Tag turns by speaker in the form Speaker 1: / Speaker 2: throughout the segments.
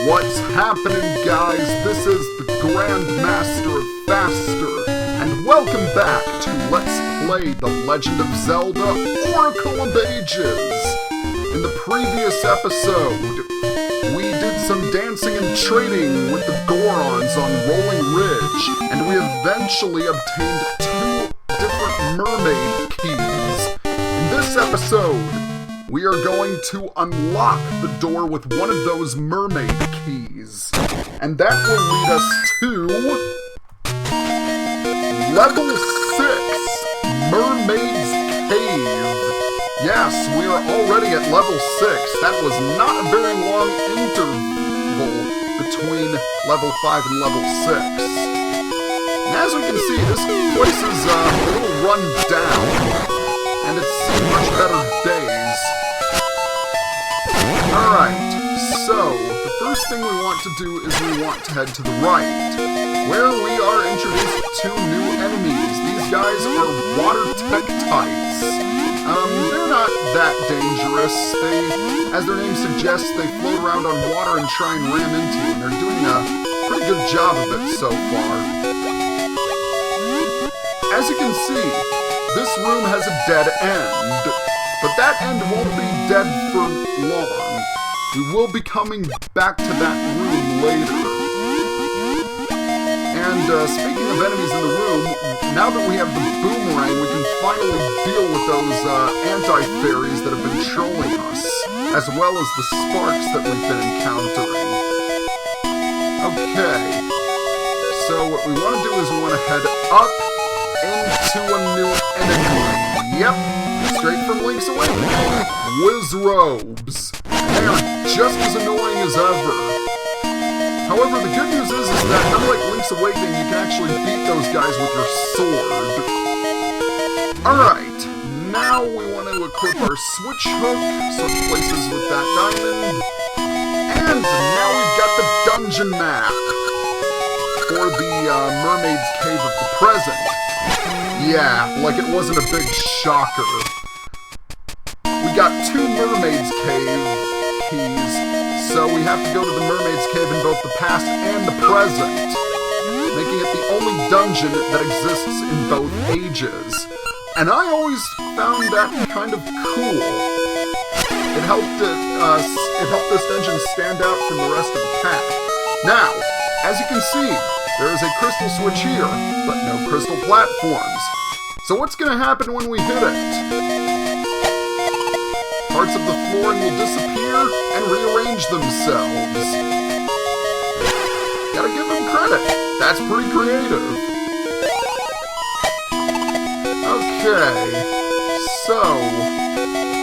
Speaker 1: What's happening, guys? This is the Grandmaster of Faster, and welcome back to Let's Play The Legend of Zelda Oracle of Ages. In the previous episode, we did some dancing and trading with the Gorons on Rolling Ridge, and we eventually obtained 2 different mermaid keys. In this episode, we are going to unlock the door with one of those mermaid keys. And that will lead us to level 6, Mermaid's Cave. Yes, we are already at level 6. That was not a very long interval between level 5 and level 6. And as we can see, this place is a little run down, and it's seen much better days. Alright, so the first thing we want to do is we want to head to the right, where we are introduced to new enemies. These guys are water tektites. They're not that dangerous. As their name suggests, they float around on water and try and ram into you, and they're doing a pretty good job of it so far. As you can see, this room has a dead end, but that end won't be dead for long. We will be coming back to that room later. And speaking of enemies in the room, now that we have the boomerang, we can finally deal with those anti-fairies that have been trolling us, as well as the sparks that we've been encountering. Okay, so what we want to do is we want to head up into a new enemy. Yep, straight from Link's Awakening, Wizrobes. They are just as annoying as ever. However, the good news is that unlike Link's Awakening, you can actually beat those guys with your sword. Alright, now we want to equip our switch hook, switch places with that diamond. And now we've got the dungeon map for the Mermaid's Cave of the Present. Yeah, like it wasn't a big shocker. We got 2 Mermaid's Cave keys, so we have to go to the Mermaid's Cave in both the past and the present, making it the only dungeon that exists in both ages. And I always found that kind of cool. It helped this dungeon stand out from the rest of the pack. Now, as you can see, there is a crystal switch here, but no crystal platforms. So what's going to happen when we hit it? Parts of the flooring will disappear and rearrange themselves. Gotta give them credit. That's pretty creative. Okay. So,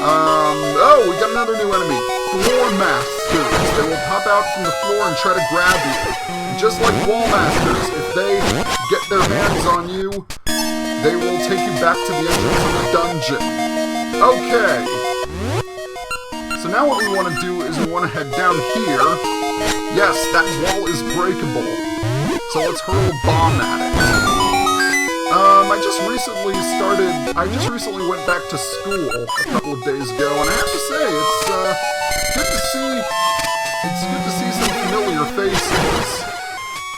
Speaker 1: oh, we got another new enemy. Floor Masters. They will pop out from the floor and try to grab you. And just like Wall Masters, if they get their hands on you, they will take you back to the entrance of the dungeon. Okay. So now what we want to do is we want to head down here. Yes, that wall is breakable. So let's hurl a bomb at it. I just recently went back to school a couple of days ago, and I have to say, it's good to see some familiar faces.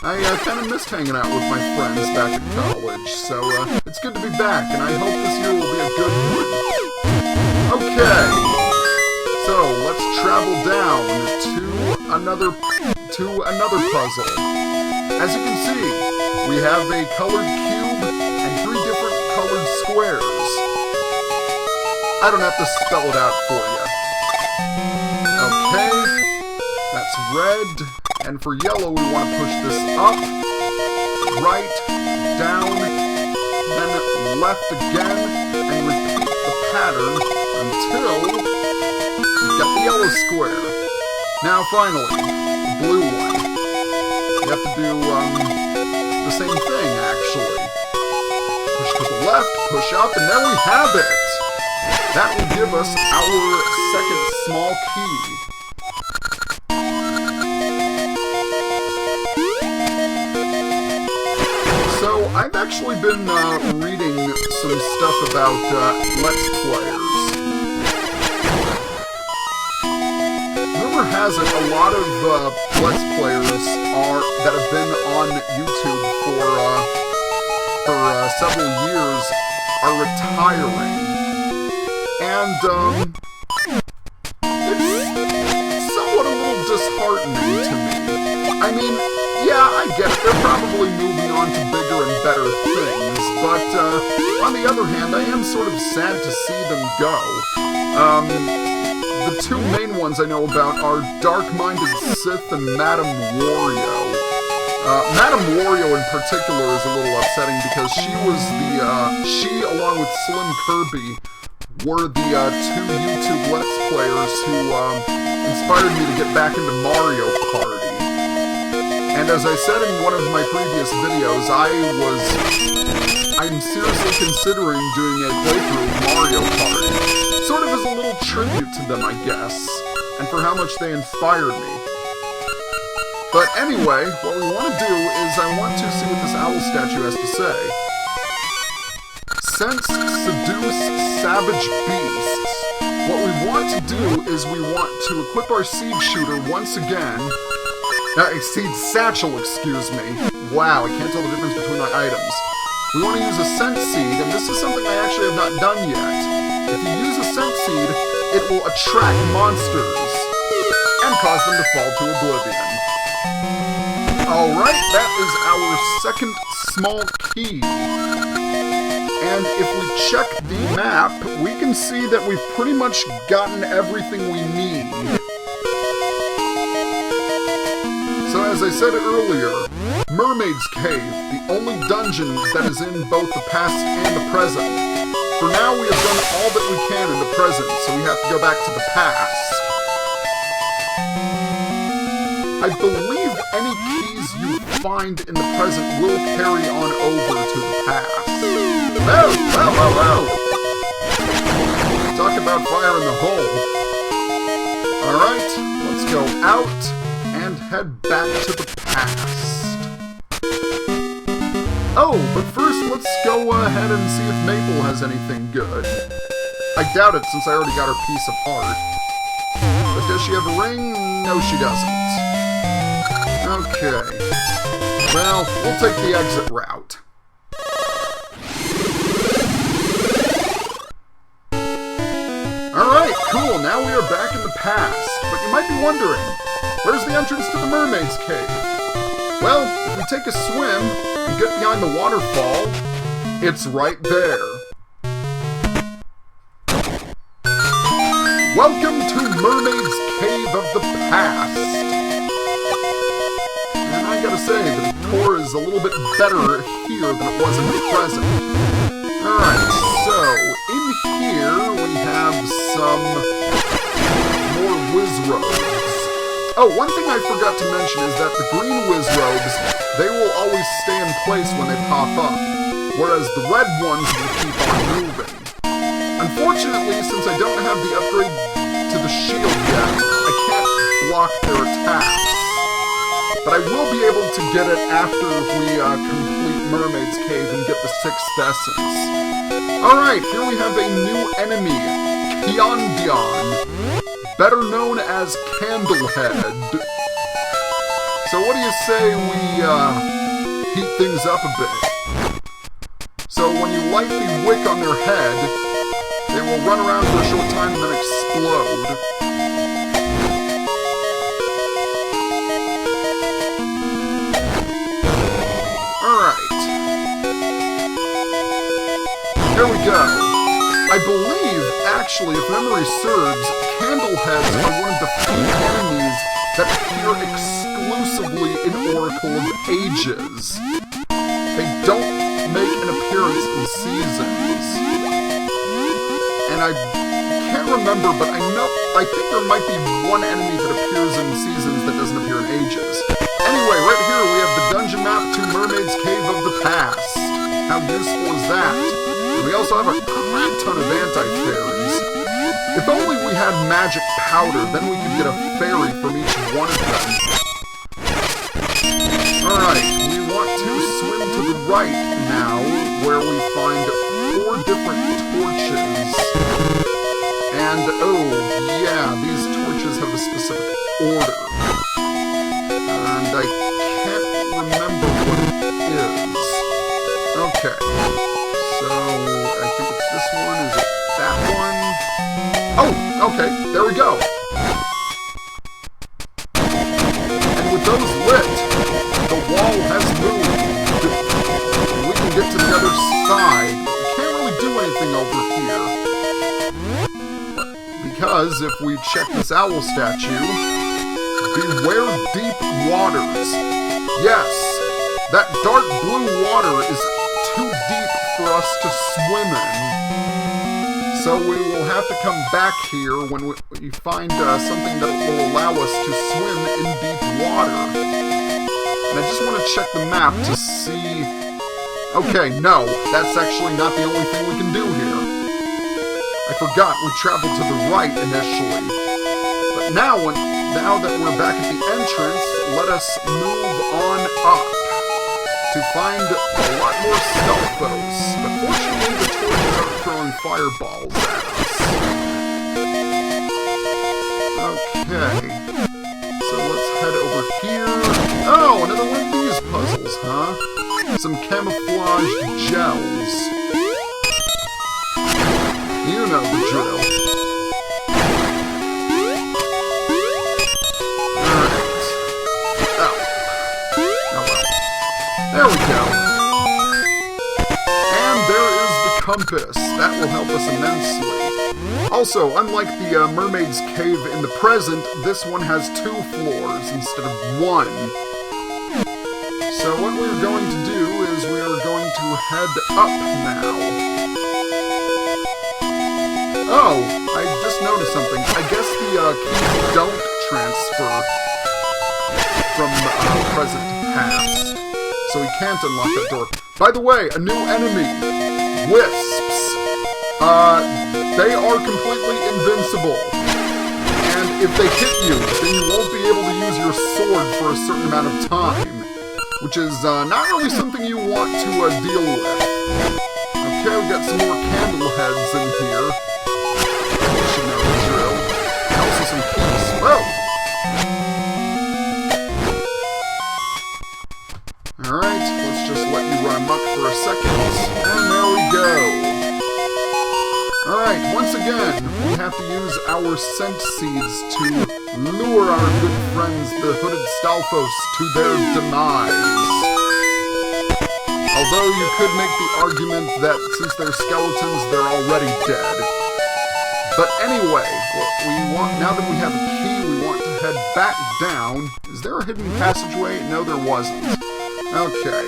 Speaker 1: I kind of missed hanging out with my friends back at college, so it's good to be back, and I hope this year will be a good one. Okay, so let's travel down to another puzzle. As you can see, we have a colored cube and 3 different colored squares. I don't have to spell it out for you. Okay, that's red. And for yellow, we want to push this up, right, down, then left again, and repeat the pattern until we've got the yellow square. Now, finally, the blue one. We have to do the same thing, actually. Push to the left, push up, and there we have it! That will give us our second small key. So, I've actually been reading some stuff about Let's Players. Whoever has it, a lot of Let's Players that have been on YouTube for several years are retiring. And, it's somewhat a little disheartening to me. I mean, yeah, I get it, they're probably moving on to bigger and better things, but, on the other hand, I am sort of sad to see them go. The two main ones I know about are Dark-Minded Sith and Madame Wario. Madame Wario in particular is a little upsetting because she along with Slim Kirby were the two YouTube Let's Players who inspired me to get back into Mario Party. And as I said in one of my previous videos, I'm seriously considering doing a playthrough of Mario Party. Sort of as a little tribute to them, I guess, and for how much they inspired me. But anyway, what we want to do is I want to see what this owl statue has to say. Sense, seduce, savage beasts. What we want to do is we want to equip our seed shooter once again. Seed satchel, excuse me. Wow, I can't tell the difference between my items. We want to use a scent seed, and this is something I actually have not done yet. If you use a scent seed, it will attract monsters and cause them to fall to oblivion. Alright, that is our second small key. And if we check the map, we can see that we've pretty much gotten everything we need. So as I said earlier, Mermaid's Cave, the only dungeon that is in both the past and the present. For now, we have done all that we can in the present, so we have to go back to the past. I believe any keys you find in the present will carry on over to the past. Whoa, whoa, whoa, whoa! Talk about fire in the hole. Alright, let's go out and head back to the past. Oh, but first let's go ahead and see if Maple has anything good. I doubt it since I already got her piece of heart. But does she have a ring? No, she doesn't. Okay. Well, we'll take the exit route. Alright, cool, now we are back in the past. But you might be wondering, where's the entrance to the Mermaid's Cave? Well, if we take a swim and get behind the waterfall, it's right there. Welcome to Mermaid's Cave of the Past. And I gotta say, the tour is a little bit better here than it was in the present. Alright, so, in here we have some more Wizzrobes. Oh, one thing I forgot to mention is that the green Wizzrobes, they will always stay in place when they pop up, whereas the red ones will keep on moving. Unfortunately, since I don't have the upgrade to the shield yet, I can't block their attacks. But I will be able to get it after we complete Mermaid's Cave and get the 6th essence. Alright, here we have a new enemy, Kiondion, better known as Candlehead. So what do you say we heat things up a bit? So when you light the wick on their head, they will run around for a short time and then explode. There we go. I believe, actually, if memory serves, Candleheads are one of the few enemies that appear exclusively in Oracle of Ages. They don't make an appearance in Seasons. And I can't remember, but I think there might be one enemy that appears in Seasons that doesn't appear in Ages. Anyway, right here we have the dungeon map to Mermaid's Cave of the Past. How useful is that? We also have a crap ton of anti-fairies. If only we had magic powder, then we could get a fairy from each one of them. Alright, we want to swim to the right now, where we find 4 different torches. And, oh, yeah, these torches have a specific order. And I can't remember what it is. Okay. So, I think it's this one. Is it that one? Oh, okay. There we go. And with those lit, the wall has moved. We can get to the other side. We can't really do anything over here. Because if we check this owl statue, beware deep waters. Yes, that dark blue water is too deep for us to swim in. So we will have to come back here when we find something that will allow us to swim in deep water. And I just want to check the map to see... Okay, no, that's actually not the only thing we can do here. I forgot we traveled to the right initially. But now that we're back at the entrance, let us move on up to find a lot more Stelphos. But fortunately, the torches aren't throwing fireballs at us. Okay. So let's head over here. Oh, another one of these puzzles, huh? Some camouflaged gels. You know the drill. Alright. Oh. Oh well. There we go. And there is the compass. That will help us immensely. Also, unlike the Mermaid's Cave in the present, this one has 2 floors instead of 1. So what we're going to do is we are going to head up now. Oh, I just noticed something. I guess the keys don't transfer from present to past. So we can't unlock that door. By the way, a new enemy. Wisps. They are completely invincible. And if they hit you, then you won't be able to use your sword for a certain amount of time. Which is not really something you want to deal with. Okay, we got some more candle heads in here. Some keys. Whoa! Alright, let's just let you run amok for a second. And there we go. Alright, once again, we have to use our scent seeds to lure our good friends, the hooded Stalfos, to their demise. Although you could make the argument that since they're skeletons, they're already dead. But anyway, what we want, now that we have a key, we want to head back down. Is there a hidden passageway? No, there wasn't. Okay.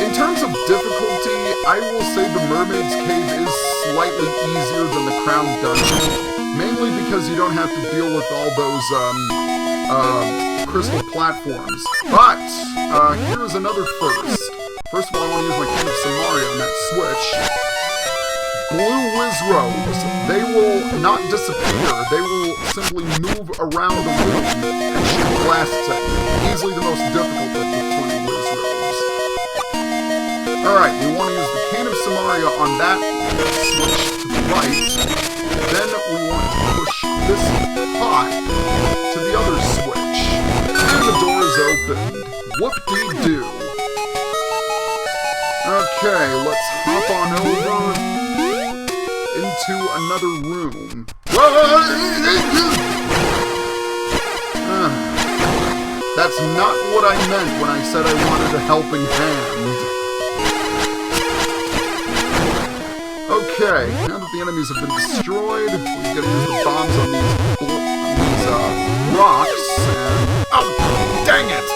Speaker 1: In terms of difficulty, I will say the Mermaid's Cave is slightly easier than the Crown Dungeon. Mainly because you don't have to deal with all those, crystal platforms. But, here is another first. First of all, I want to use my King of Samaria on that switch. Blue Wizrobes, they will not disappear, they will simply move around the room and shoot blasts at you. Easily the most difficult of the 3 Wizrobes. Alright, we want to use the Cane of Samaria on that switch to the right. Then we want to push this pot to the other switch. And the door is opened. Whoop-dee-doo. Okay, let's hop on over into another room. That's not what I meant when I said I wanted a helping hand. Okay, now that the enemies have been destroyed, we gotta use the bombs on these rocks, and... Oh, dang it!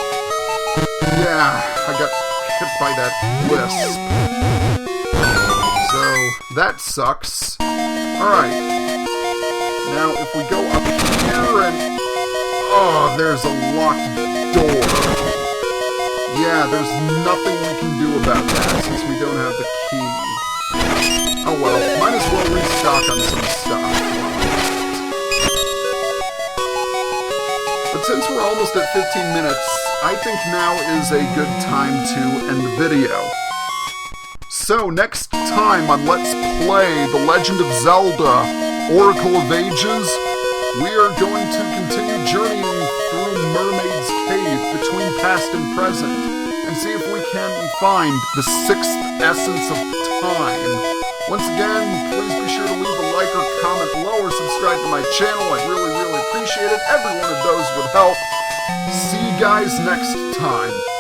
Speaker 1: Yeah, I got hit by that wisp. So, that sucks. Alright. Now, if we go up here and... Oh, there's a locked door. Yeah, there's nothing we can do about that since we don't have the key. Oh well, might as well restock on some stuff. But since we're almost at 15 minutes, I think now is a good time to end the video. So, next time on Let's Play The Legend of Zelda, Oracle of Ages, we are going to continue journeying through Mermaid's cave between past and present and see if we can find the sixth essence of time. Once again, please be sure to leave a like or comment below or subscribe to my channel. I'd really appreciate it. Every one of those would help. See you guys next time.